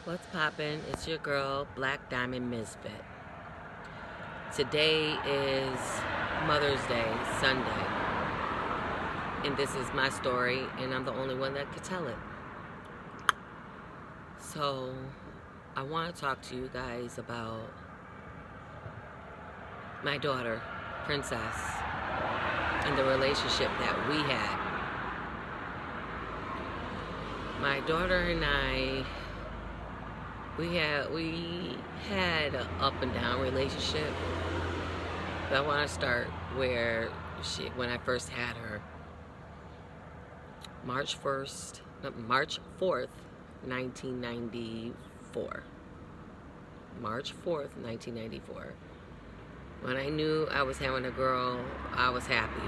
What's poppin'? It's your girl, Black Diamond Misfit. Today is Mother's Day, Sunday. And this is my story, and I'm the only one that could tell it. So, I want to talk to you guys about my daughter, Princess, and the relationship that we had. My daughter and I, we had an up and down relationship. But I want to start when I first had her. March 4th, 1994. March 4th, 1994. When I knew I was having a girl, I was happy.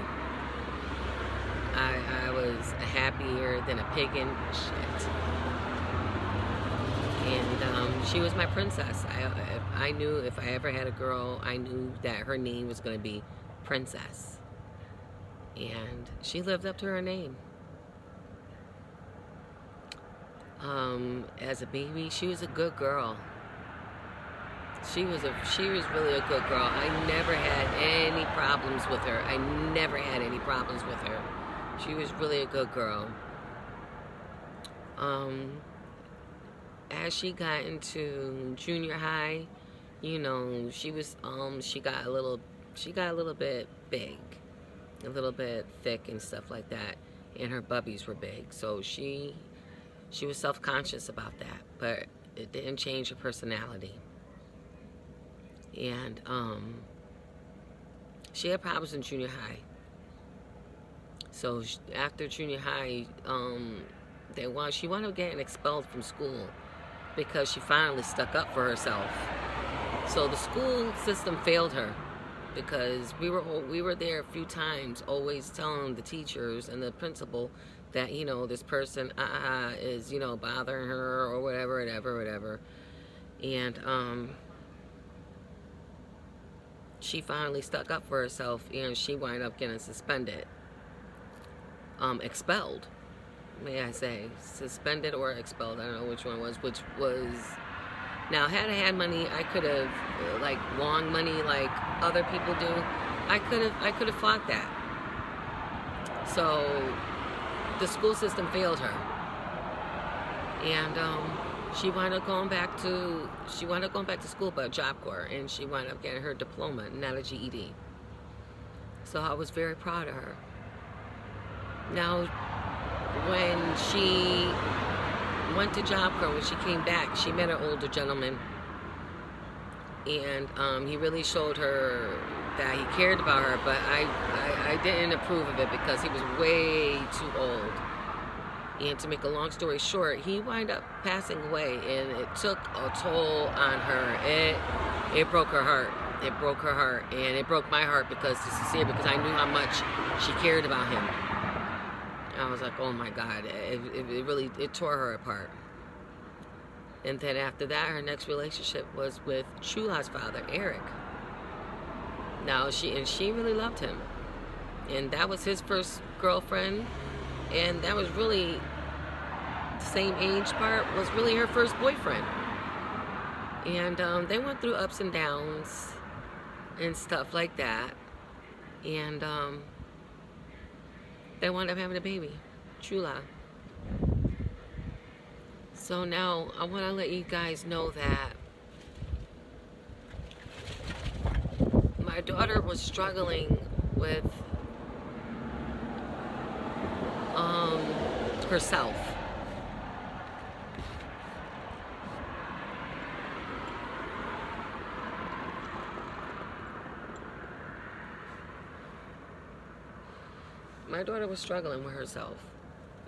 I was happier than a pig in shit. And she was my princess. I knew if I ever had a girl, I knew that her name was going to be Princess. And she lived up to her name. As a baby, she was a good girl. She was really a good girl. I never had any problems with her. She was really a good girl. As she got into junior high, she got a little bit big, a little bit thick and stuff like that, and her bubbies were big. So she was self-conscious about that, but it didn't change her personality. And she had problems in junior high. So after junior high, she wound up getting expelled from school because she finally stuck up for herself. So the school system failed her because we were there a few times, always telling the teachers and the principal that this person is bothering her or whatever. And she finally stuck up for herself, and she wound up getting suspended, expelled. May I say, suspended or expelled? I don't know which one was. Now, had I had money, I could have, long money, like other people do. I could have fought that. So the school system failed her, and she wound up going back to school, but Job Corps, and she wound up getting her diploma, not a GED. So I was very proud of her. Now, when she went to Job Corps, when she came back, she met an older gentleman, and he really showed her that he cared about her, but I didn't approve of it because he was way too old. And to make a long story short, he wound up passing away, and it took a toll on her. It broke her heart. It broke her heart, and it broke my heart because I knew how much she cared about him. I was like, oh my God, it really tore her apart. And then after that, her next relationship was with Chula's father, Eric. Now, she really loved him. And that was his first girlfriend. And that was really, the same age part, was really her first boyfriend. And they went through ups and downs and stuff like that. And they wound up having a baby, Chula. So now I want to let you guys know that my daughter was struggling with herself. My daughter was struggling with herself,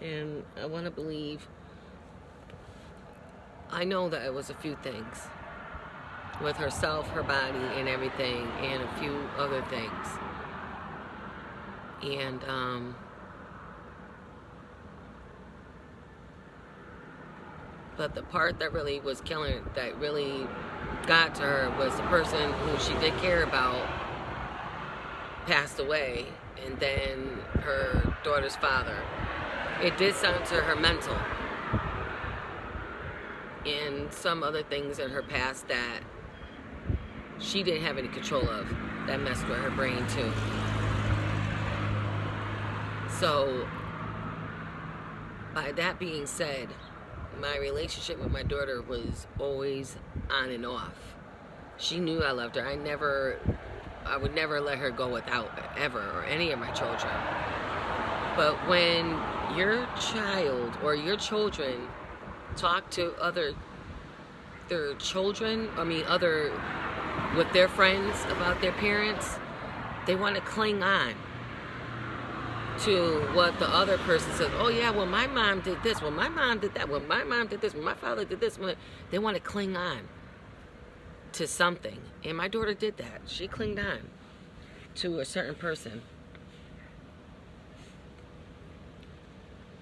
and I want to believe, I know that it was a few things with herself, her body, and everything, and a few other things. And but the part that really was killing, that really got to her, was the person who she did care about passed away, and then her daughter's father. It did something to her mental. and some other things in her past that she didn't have any control of, that messed with her brain too. So, by that being said, my relationship with my daughter was always on and off. She knew I loved her. I would never let her go without, ever, or any of my children. But when your child or your children talk to their children, with their friends about their parents, they want to cling on to what the other person says. Oh yeah, well my mom did this, well my mom did that, well my mom did this, well my father did this. They want to cling on to something. And my daughter did that. She clinged on to a certain person.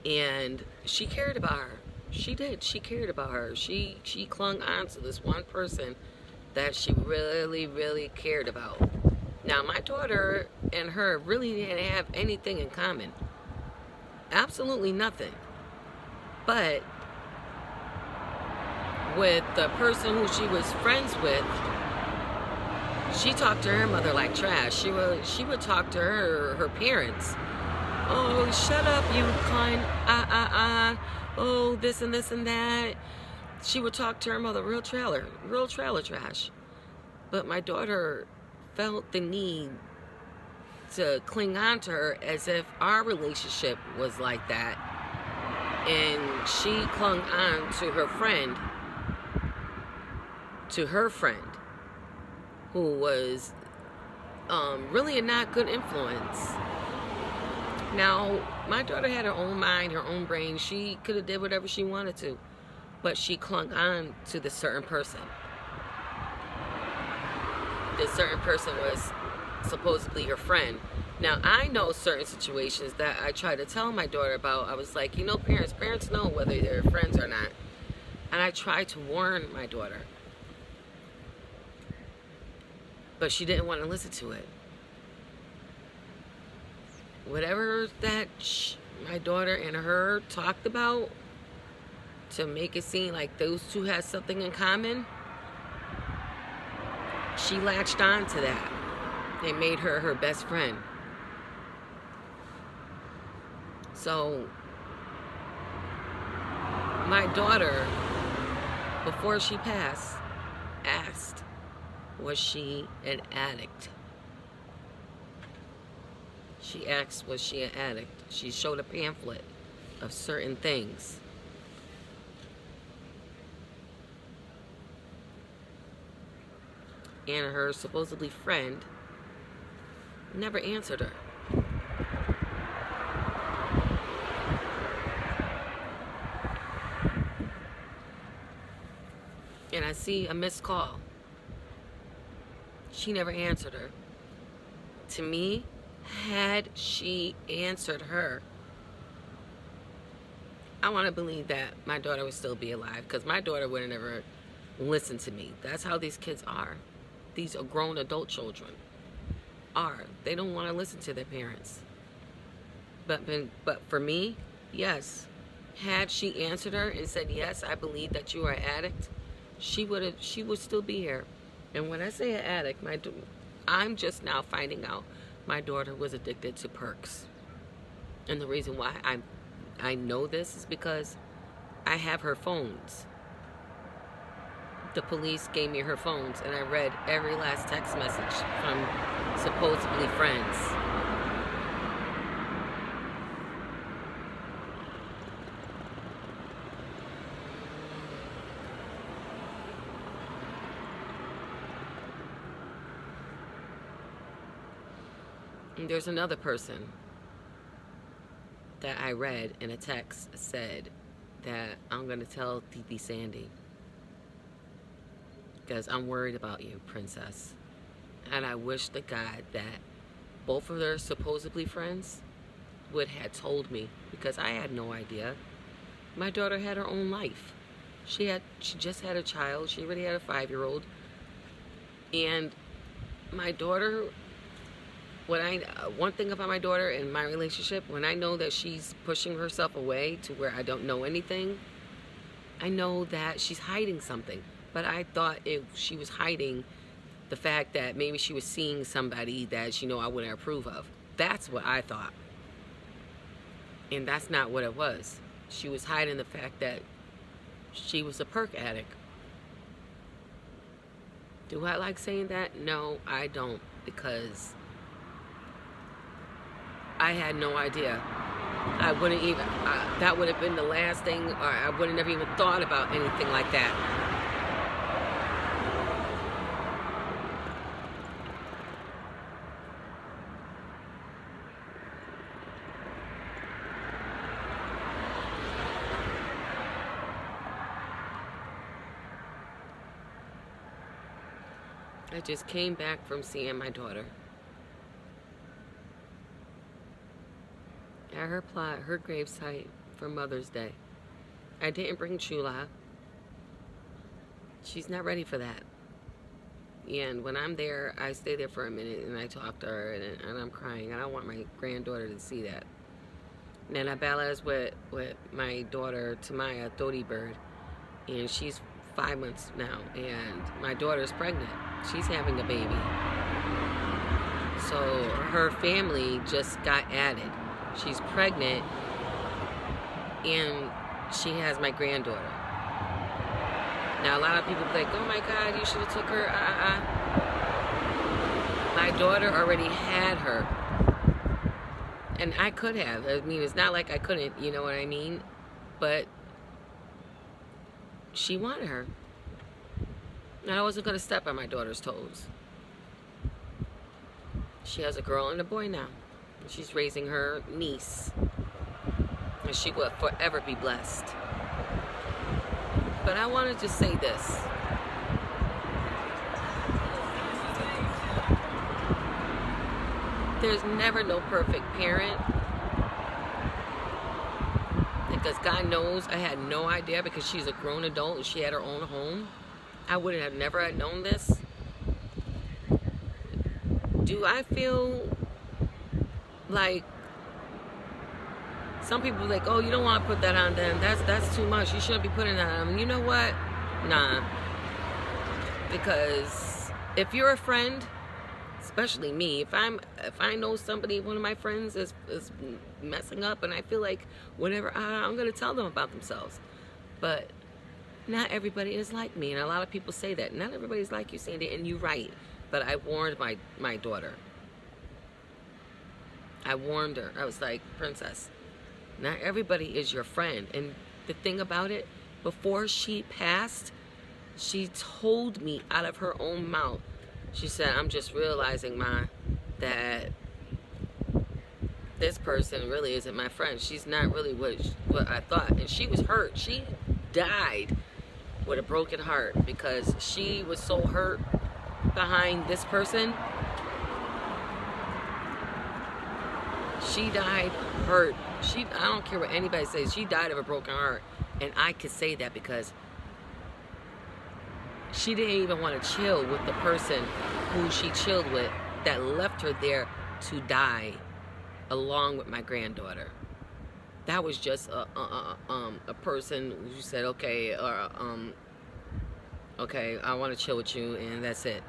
And she cared about her. She did. She cared about her. She clung on to this one person that she really, really cared about. Now, my daughter and her really didn't have anything in common. Absolutely nothing. But with the person who she was friends with, she talked to her mother like trash. She would talk to her parents. Oh, shut up, you cunt. Oh, this and this and that. She would talk to her mother real trailer trash. But my daughter felt the need to cling on to her as if our relationship was like that. And she clung on to her friend, who was really a not good influence. Now, my daughter had her own mind, her own brain. She could have did whatever she wanted to, but she clung on to this certain person. This certain person was supposedly her friend. Now, I know certain situations that I try to tell my daughter about. I was like, parents know whether they're friends or not. And I tried to warn my daughter. But she didn't want to listen to it. Whatever that my daughter and her talked about to make it seem like those two had something in common, she latched on to that. They made her her best friend. So, my daughter, before she passed, asked, was she an addict? She asked, was she an addict? She showed a pamphlet of certain things. And her supposedly friend never answered her. And I see a missed call. She never answered her. To me, had she answered her, I want to believe that my daughter would still be alive, because my daughter would have never listened to me. That's how these kids are. These are grown adult children are. They don't want to listen to their parents. But for me, yes. Had she answered her and said, yes, I believe that you are an addict, she would still be here. And when I say an addict, I'm just now finding out my daughter was addicted to perks. And the reason why I know this is because I have her phones. The police gave me her phones, and I read every last text message from supposedly friends. And there's another person that I read in a text said that I'm going to tell Titi Sandy, because I'm worried about you, princess. And I wish to God that both of their supposedly friends would have told me, because I had no idea. My daughter had her own life. She just had a child. She already had a 5-year-old. And my daughter, one thing about my daughter and my relationship, when I know that she's pushing herself away to where I don't know anything, I know that she's hiding something, but I thought she was hiding the fact that maybe she was seeing somebody that she know I wouldn't approve of. That's what I thought. And that's not what it was. She was hiding the fact that she was a perk addict. Do I like saying that? No, I don't, because I had no idea. I wouldn't even, that would have been the last thing, or I would have never even thought about anything like that. I just came back from seeing my daughter. At her plot, her gravesite for Mother's Day. I didn't bring Chula. She's not ready for that. And when I'm there, I stay there for a minute and I talk to her and I'm crying. And I want my granddaughter to see that. And then I balance with my daughter, Tamaya Thody Bird. And she's 5 months now. And my daughter's pregnant. She's having a baby. So her family just got added. She's pregnant and she has my granddaughter. Now a lot of people be like, oh my God, you should have took her. My daughter already had her. And I could have. I mean, it's not like I couldn't, you know what I mean? But she wanted her. And I wasn't going to step on my daughter's toes. She has a girl and a boy now. She's raising her niece. And she will forever be blessed. But I wanted to say this. There's never no perfect parent. Because God knows I had no idea, because she's a grown adult and she had her own home. I wouldn't have never had known this. Do I feel like some people are like, oh, you don't want to put that on them. That's too much. You shouldn't be putting that on them. You know what? Nah. Because if you're a friend, especially me, if I know somebody, one of my friends is messing up, and I feel like whatever, I'm gonna tell them about themselves. But not everybody is like me, and a lot of people say that. Not everybody's like you, Sandy, and you're right. But I warned my daughter. I warned her. I was like, Princess, not everybody is your friend. And the thing about it, before she passed, she told me out of her own mouth. She said, I'm just realizing, Ma, that this person really isn't my friend. She's not really what I thought. And she was hurt. She died with a broken heart because she was so hurt behind this person. She died hurt. I don't care what anybody says. She died of a broken heart. And I could say that because she didn't even want to chill with the person who she chilled with that left her there to die along with my granddaughter. That was just a person who said, okay, okay, I want to chill with you, and that's it.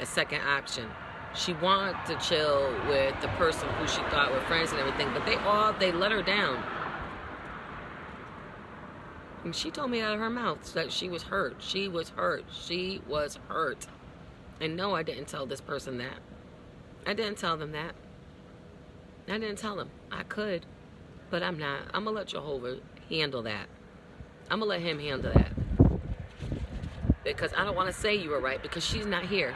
A second option. She wanted to chill with the person who she thought were friends and everything, but they let her down. And she told me out of her mouth that she was hurt. She was hurt. She was hurt. And no, I didn't tell this person that. I didn't tell them that. I didn't tell them. I could, but I'm not. I'm going to let Jehovah handle that. I'm going to let him handle that. Because I don't want to say you were right, because she's not here.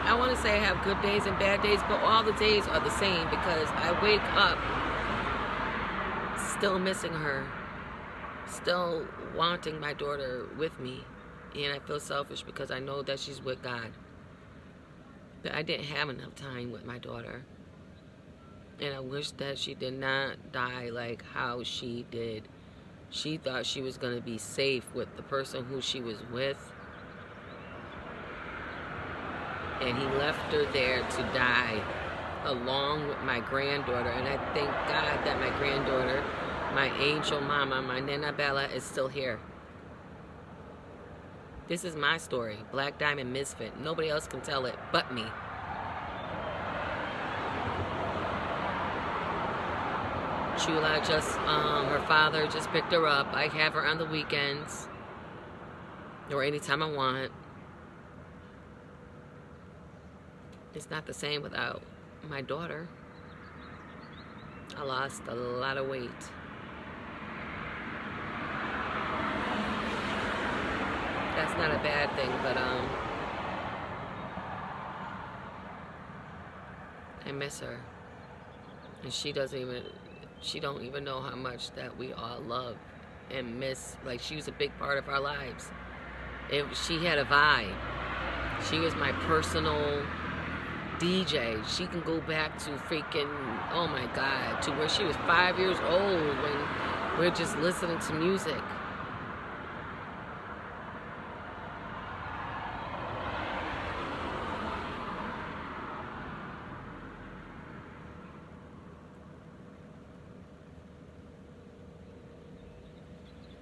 I want to say I have good days and bad days, but all the days are the same because I wake up still missing her, still wanting my daughter with me, and I feel selfish because I know that she's with God. But I didn't have enough time with my daughter, and I wish that she did not die like how she did. She thought she was going to be safe with the person who she was with. And he left her there to die along with my granddaughter. And I thank God that my granddaughter, my angel mama, my Nana Bella, is still here. This is my story. Black Diamond Misfit. Nobody else can tell it but me. Chula just, her father just picked her up. I have her on the weekends or anytime I want. It's not the same without my daughter. I lost a lot of weight. That's not a bad thing, but I miss her. And she don't even know how much that we all love and miss. Like, she was a big part of our lives. She had a vibe. She was my personal DJ. She can go back to freaking, oh my God, to where she was 5 years old when we're just listening to music.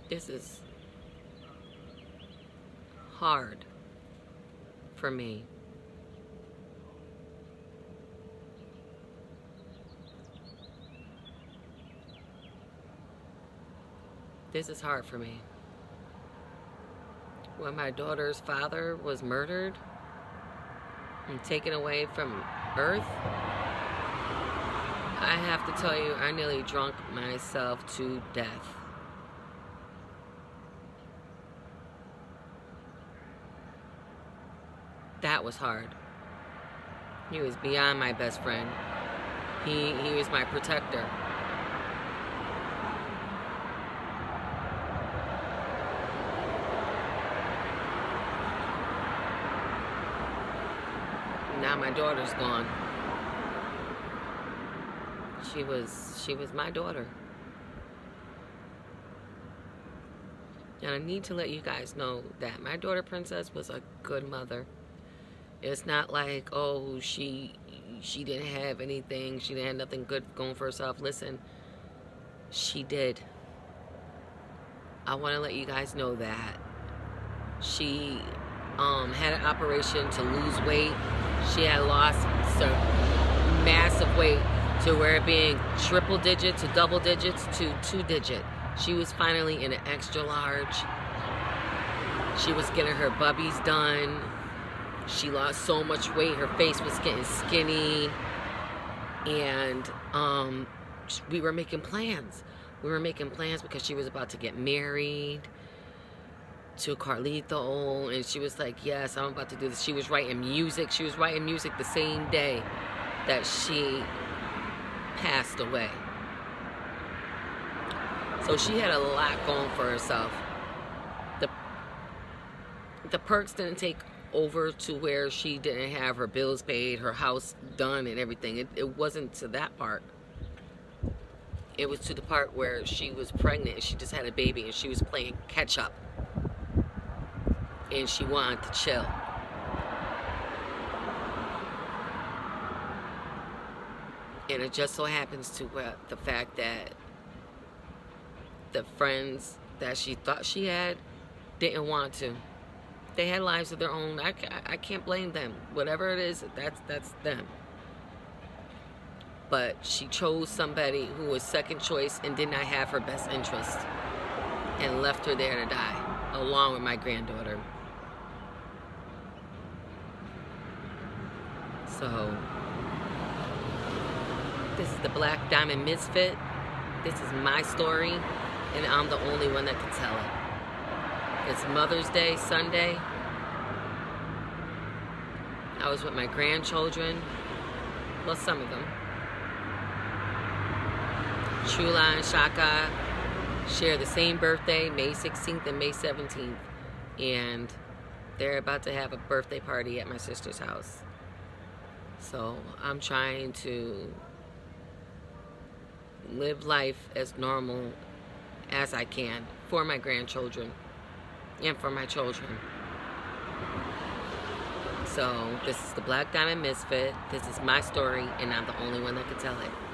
This is hard for me. This is hard for me. When my daughter's father was murdered and taken away from Earth, I have to tell you, I nearly drunk myself to death. That was hard. He was beyond my best friend. He was my protector. Now my daughter's gone. She was my daughter. And I need to let you guys know that my daughter Princess was a good mother. It's not like, oh, she didn't have anything, she didn't have nothing good going for herself. Listen, she did. I want to let you guys know that she had an operation to lose weight. She had lost some massive weight to where it being triple digit to double digits to 2 digit. She was finally in an extra large. She was getting her bubbies done. She lost so much weight, her face was getting skinny, and we were making plans. We were making plans because she was about to get married to Carlito, and she was like, yes, I'm about to do this. She was writing music. She was writing music the same day that she passed away. So she had a lot going for herself. The perks didn't take over to where she didn't have her bills paid, her house done and everything. It wasn't to that part. It was to the part where she was pregnant. She just had a baby and she was playing catch up. And she wanted to chill. And it just so happens to the fact that the friends that she thought she had didn't want to. They had lives of their own. I can't blame them. Whatever it is, that's them. But she chose somebody who was second choice and did not have her best interest and left her there to die, along with my granddaughter. So, this is the Black Diamond Misfit. This is my story, and I'm the only one that can tell it. It's Mother's Day, Sunday. I was with my grandchildren. Well, some of them. Chula and Shaka share the same birthday, May 16th and May 17th. And they're about to have a birthday party at my sister's house. So I'm trying to live life as normal as I can for my grandchildren and for my children. So this is the Black Diamond Misfit. This is my story, and I'm the only one that can tell it.